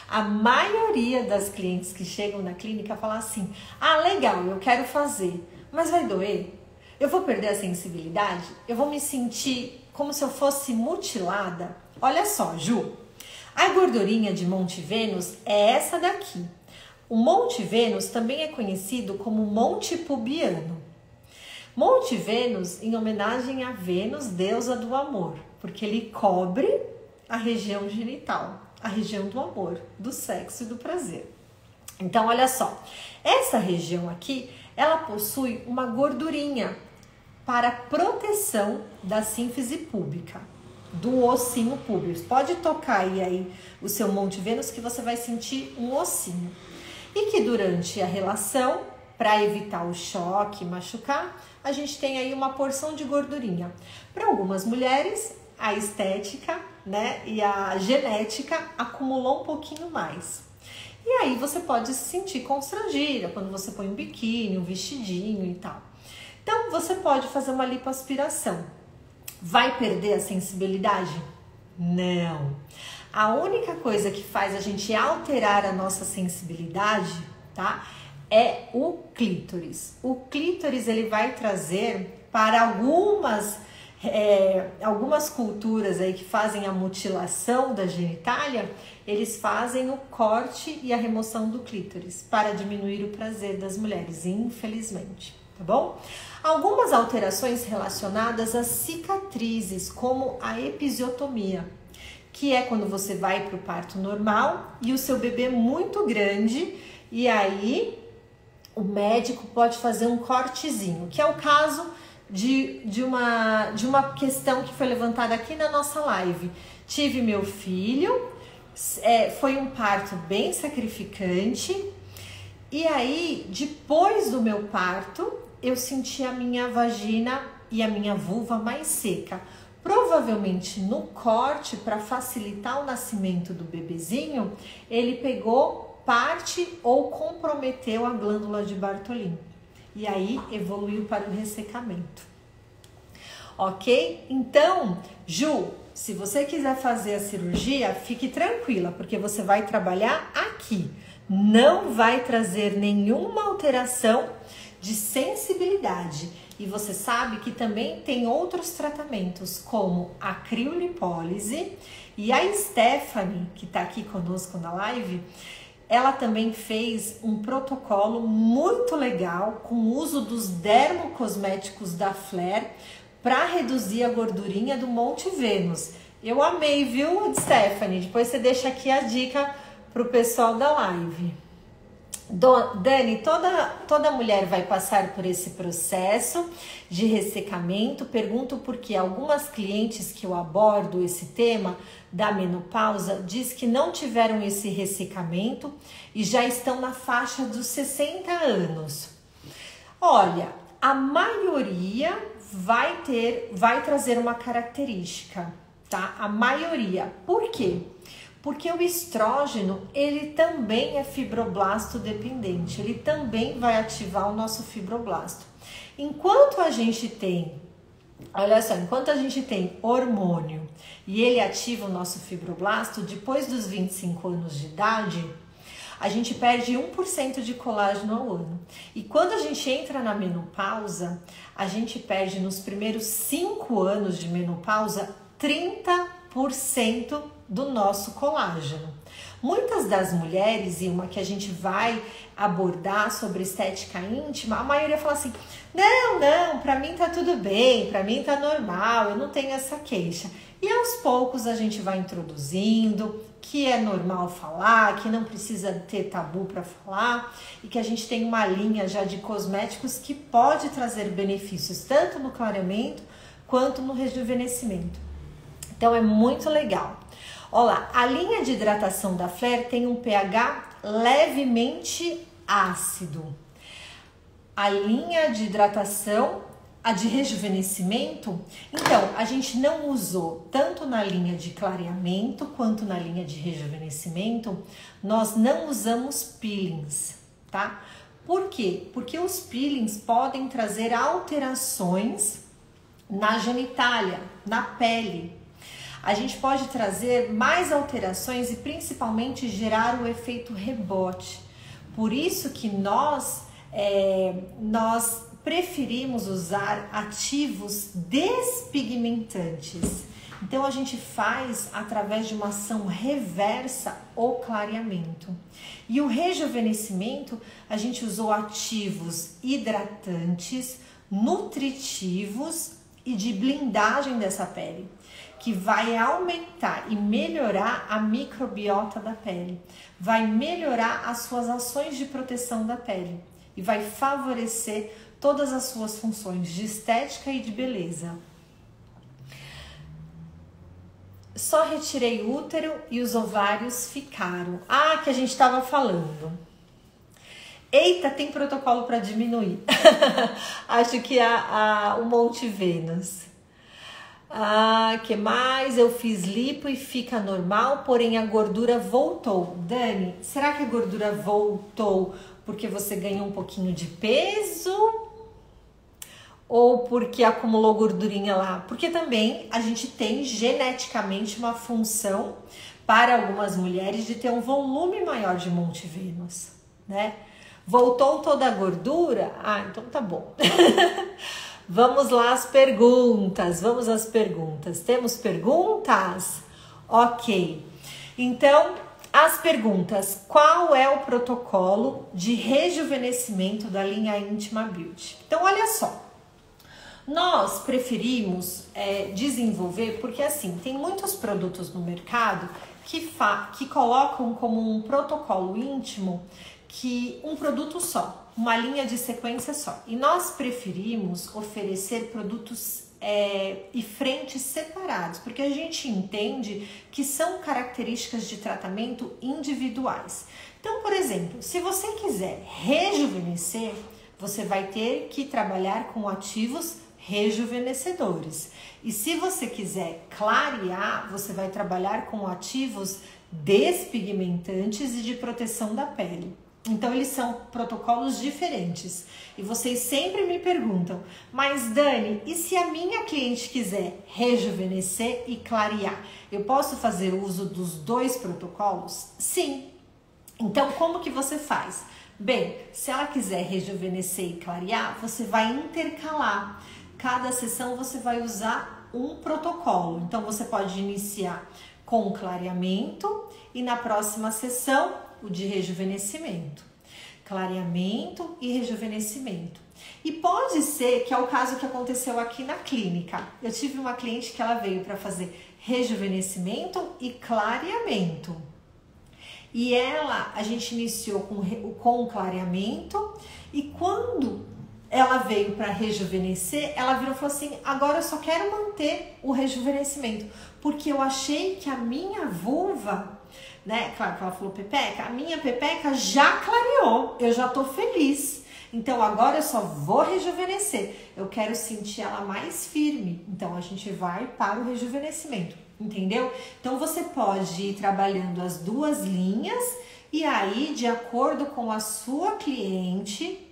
A maioria das clientes que chegam na clínica fala assim: ah, legal, eu quero fazer, mas vai doer? Eu vou perder a sensibilidade? Eu vou me sentir como se eu fosse mutilada? Olha só, Ju, a gordurinha de Monte Vênus é essa daqui. O Monte Vênus também é conhecido como Monte Pubiano. Monte Vênus em homenagem a Vênus, deusa do amor, porque ele cobre a região genital, a região do amor, do sexo e do prazer. Então, olha só, essa região aqui, ela possui uma gordurinha para proteção da sínfise púbica, do ossinho púbico. Pode tocar aí o seu Monte Vênus que você vai sentir um ossinho. E que durante a relação, para evitar o choque e machucar, a gente tem aí uma porção de gordurinha. Para algumas mulheres, a estética, né, e a genética acumulou um pouquinho mais. E aí você pode se sentir constrangida quando você põe um biquíni, um vestidinho e tal. Então você pode fazer uma lipoaspiração. Vai perder a sensibilidade? Não. A única coisa que faz a gente alterar a nossa sensibilidade, tá, é o clítoris. O clítoris, ele vai trazer para algumas culturas aí que fazem a mutilação da genitália, eles fazem o corte e a remoção do clítoris para diminuir o prazer das mulheres, infelizmente, tá bom? Algumas alterações relacionadas a cicatrizes, como a episiotomia, que é quando você vai para o parto normal e o seu bebê é muito grande e aí o médico pode fazer um cortezinho, que é o caso de uma questão que foi levantada aqui na nossa live. Tive meu filho, foi um parto bem sacrificante e aí depois do meu parto eu senti a minha vagina e a minha vulva mais seca. Provavelmente no corte, para facilitar o nascimento do bebezinho, ele pegou parte ou comprometeu a glândula de Bartholin. E aí evoluiu para o ressecamento. Ok? Então, Ju, se você quiser fazer a cirurgia, fique tranquila, porque você vai trabalhar aqui. Não vai trazer nenhuma alteração de sensibilidade. E você sabe que também tem outros tratamentos, como a criolipólise. E a Stephanie, que está aqui conosco na live, ela também fez um protocolo muito legal com o uso dos dermocosméticos da Flare para reduzir a gordurinha do Monte Vênus. Eu amei, viu, Stephanie? Depois você deixa aqui a dica para o pessoal da live. Dani, toda mulher vai passar por esse processo de ressecamento. Pergunto porque algumas clientes que eu abordo esse tema da menopausa diz que não tiveram esse ressecamento e já estão na faixa dos 60 anos. Olha, a maioria vai trazer uma característica, tá? A maioria. Por quê? Porque o estrógeno, ele também é fibroblasto dependente, ele também vai ativar o nosso fibroblasto. Enquanto a gente tem, olha só, enquanto a gente tem hormônio e ele ativa o nosso fibroblasto, depois dos 25 anos de idade, a gente perde 1% de colágeno ao ano. E quando a gente entra na menopausa, a gente perde nos primeiros 5 anos de menopausa 30% do nosso colágeno. Muitas das mulheres, e uma que a gente vai abordar sobre estética íntima, a maioria fala assim: não, pra mim tá tudo bem, pra mim tá normal, eu não tenho essa queixa. E aos poucos a gente vai introduzindo que é normal falar, que não precisa ter tabu para falar e que a gente tem uma linha já de cosméticos que pode trazer benefícios tanto no clareamento quanto no rejuvenescimento. Então é muito legal. Olha lá, a linha de hidratação da Flare tem um pH levemente ácido. A linha de hidratação, a de rejuvenescimento, então a gente não usou tanto na linha de clareamento quanto na linha de rejuvenescimento, nós não usamos peelings, tá? Por quê? Porque os peelings podem trazer alterações na genitália, na pele. A gente pode trazer mais alterações e principalmente gerar o efeito rebote. Por isso que nós preferimos usar ativos despigmentantes. Então a gente faz através de uma ação reversa o clareamento. E o rejuvenescimento, a gente usou ativos hidratantes, nutritivos e de blindagem dessa pele, que vai aumentar e melhorar a microbiota da pele, vai melhorar as suas ações de proteção da pele e vai favorecer todas as suas funções de estética e de beleza. Só retirei o útero e os ovários ficaram. Ah, que a gente estava falando. Eita, tem protocolo para diminuir. Acho que o Monte Vênus. Que mais? Eu fiz lipo e fica normal, porém a gordura voltou. Dani, será que a gordura voltou porque você ganhou um pouquinho de peso? Ou porque acumulou gordurinha lá? Porque também a gente tem geneticamente uma função para algumas mulheres de ter um volume maior de Monte Vênus, né? Voltou toda a gordura? Ah, então tá bom. Vamos lá às perguntas, vamos às perguntas. Temos perguntas? Ok. Então, as perguntas. Qual é o protocolo de rejuvenescimento da linha Intima Beauty? Então, olha só. Nós preferimos desenvolver, porque assim, tem muitos produtos no mercado que colocam como um protocolo íntimo um produto só, uma linha de sequência só. E nós preferimos oferecer produtos e frentes separados, porque a gente entende que são características de tratamento individuais. Então, por exemplo, se você quiser rejuvenescer, você vai ter que trabalhar com ativos rejuvenescedores. E se você quiser clarear, você vai trabalhar com ativos despigmentantes e de proteção da pele. Então, eles são protocolos diferentes. E vocês sempre me perguntam, mas Dani, e se a minha cliente quiser rejuvenescer e clarear, eu posso fazer uso dos dois protocolos? Sim. Então, como que você faz? Bem, se ela quiser rejuvenescer e clarear, você vai intercalar. Cada sessão você vai usar um protocolo. Então, você pode iniciar com o clareamento e na próxima sessão o de rejuvenescimento. Clareamento e rejuvenescimento. E pode ser que é o caso que aconteceu aqui na clínica. Eu tive uma cliente que ela veio para fazer rejuvenescimento e clareamento. E a gente iniciou com o clareamento e quando ela veio para rejuvenescer, ela virou e falou assim, agora eu só quero manter o rejuvenescimento, porque eu achei que a minha vulva, né, claro que ela falou pepeca, a minha pepeca já clareou, eu já tô feliz, então agora eu só vou rejuvenescer, eu quero sentir ela mais firme, então a gente vai para o rejuvenescimento, entendeu? Então você pode ir trabalhando as duas linhas e aí, de acordo com a sua cliente,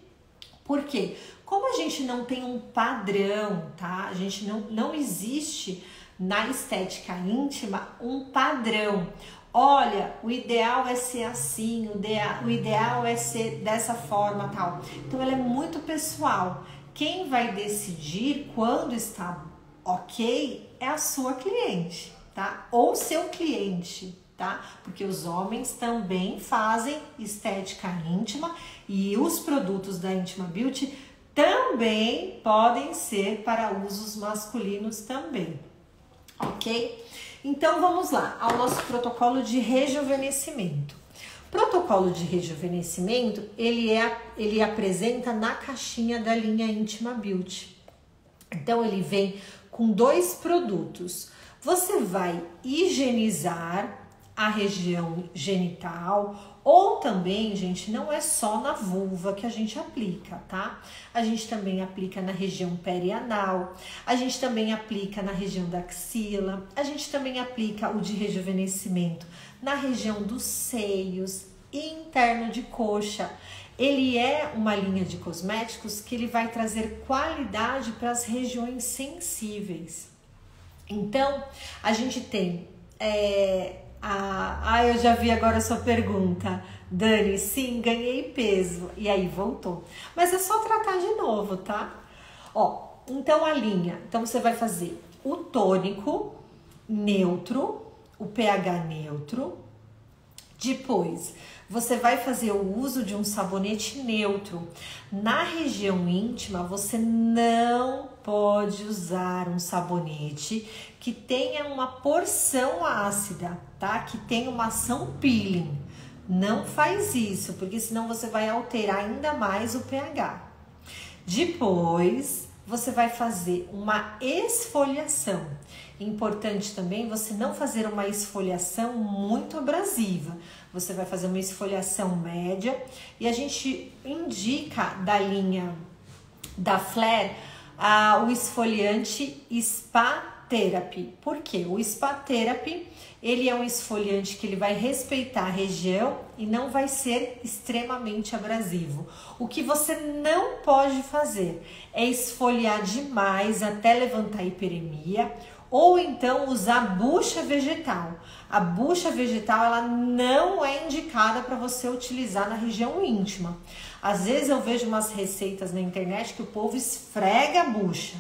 por quê? Como a gente não tem um padrão, tá? A gente não existe na estética íntima um padrão. Olha, o ideal é ser assim, o ideal é ser dessa forma, tal. Então, ela é muito pessoal. Quem vai decidir quando está ok é a sua cliente, tá? Ou seu cliente, tá? Porque os homens também fazem estética íntima e os produtos da Intima Beauty também podem ser para usos masculinos também, ok? Então vamos lá ao nosso protocolo de rejuvenescimento. Protocolo de rejuvenescimento, ele apresenta na caixinha da linha Intima Beauty. Então ele vem com dois produtos. Você vai higienizar a região genital, ou também, gente, não é só na vulva que a gente aplica, tá? A gente também aplica na região perianal, a gente também aplica na região da axila, a gente também aplica o de rejuvenescimento na região dos seios e interno de coxa. Ele é uma linha de cosméticos que ele vai trazer qualidade para as regiões sensíveis. Então, a gente tem... eu já vi agora a sua pergunta, Dani. Sim, ganhei peso. E aí, voltou. Mas é só tratar de novo, tá? Ó, então a linha. Então, você vai fazer o tônico neutro, o pH neutro. Depois, você vai fazer o uso de um sabonete neutro. Na região íntima, você não pode usar um sabonete que tenha uma porção ácida, tá? Que tenha uma ação peeling. Não faz isso, porque senão você vai alterar ainda mais o pH. Depois, você vai fazer uma esfoliação. Importante também você não fazer uma esfoliação muito abrasiva. Você vai fazer uma esfoliação média e a gente indica da linha da Flare o esfoliante Spa Therapy. Por quê? O Spa Therapy, ele é um esfoliante que ele vai respeitar a região e não vai ser extremamente abrasivo. O que você não pode fazer é esfoliar demais até levantar hiperemia, ou então usar bucha vegetal. A bucha vegetal, ela não é indicada para você utilizar na região íntima. Às vezes eu vejo umas receitas na internet que o povo esfrega a bucha.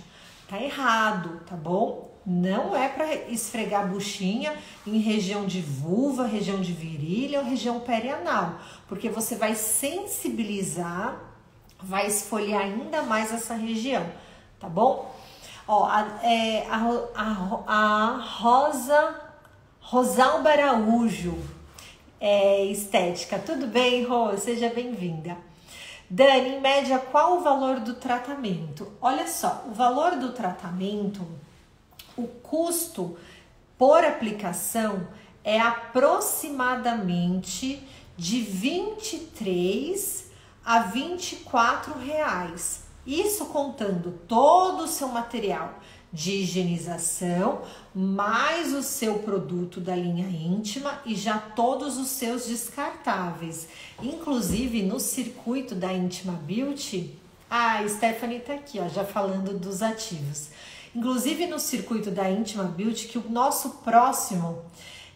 Tá errado, tá bom? Não é para esfregar a buchinha em região de vulva, região de virilha ou região perianal, porque você vai sensibilizar, vai esfoliar ainda mais essa região, tá bom? Ó, Rosalba Araújo, estética. Tudo bem, Rô? Seja bem-vinda. Dani, em média, qual o valor do tratamento? Olha só, o valor do tratamento, o custo por aplicação é aproximadamente de R$23 a R$24. Isso contando todo o seu material de higienização, mais o seu produto da linha íntima e já todos os seus descartáveis. Inclusive no circuito da Intima Beauty, a Stephanie tá aqui, ó, já falando dos ativos. Inclusive no circuito da Intima Beauty, que o nosso próximo,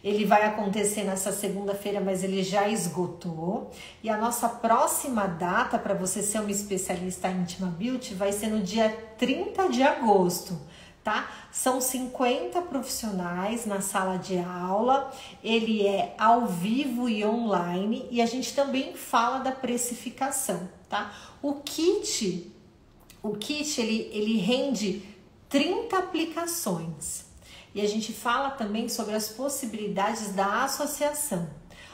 ele vai acontecer nessa segunda-feira, mas ele já esgotou. E a nossa próxima data para você ser uma especialista em Intima Beauty vai ser no dia 30 de agosto, tá? São 50 profissionais na sala de aula, ele é ao vivo e online e a gente também fala da precificação, tá? O kit ele rende 30 aplicações. E a gente fala também sobre as possibilidades da associação.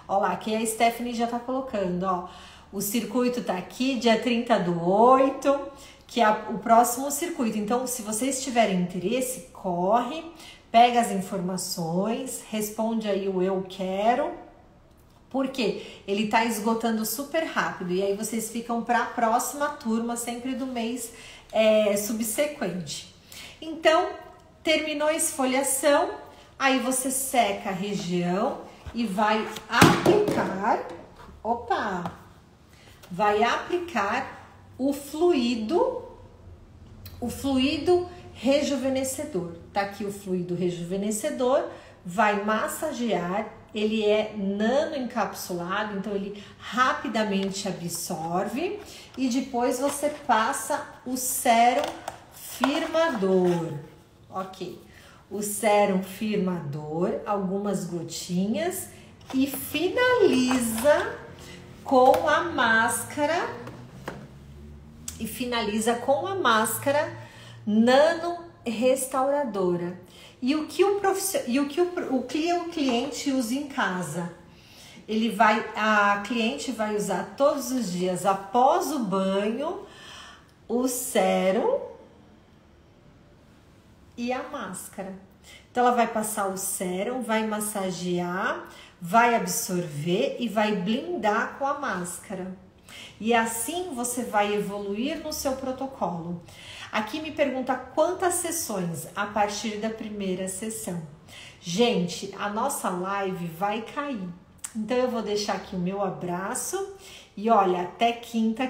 Ó lá, aqui a Stephanie já tá colocando, ó. O circuito tá aqui, dia 30/8, que é o próximo circuito. Então, se vocês tiverem interesse, corre, pega as informações, responde aí o eu quero, porque ele tá esgotando super rápido. E aí vocês ficam para a próxima turma, sempre do mês subsequente. Então, terminou a esfoliação, aí você seca a região e vai aplicar o fluido rejuvenescedor. Tá aqui o fluido rejuvenescedor, vai massagear, ele é nano encapsulado, então ele rapidamente absorve e depois você passa o sérum firmador. Ok, o sérum firmador, algumas gotinhas e finaliza com a máscara nano restauradora. E o que o cliente usa em casa? A cliente vai usar todos os dias após o banho o sérum e a máscara. Então ela vai passar o sérum, vai massagear, vai absorver e vai blindar com a máscara. E assim você vai evoluir no seu protocolo. Aqui me pergunta quantas sessões a partir da primeira sessão. Gente, a nossa live vai cair. Então eu vou deixar aqui o meu abraço e olha, até quinta.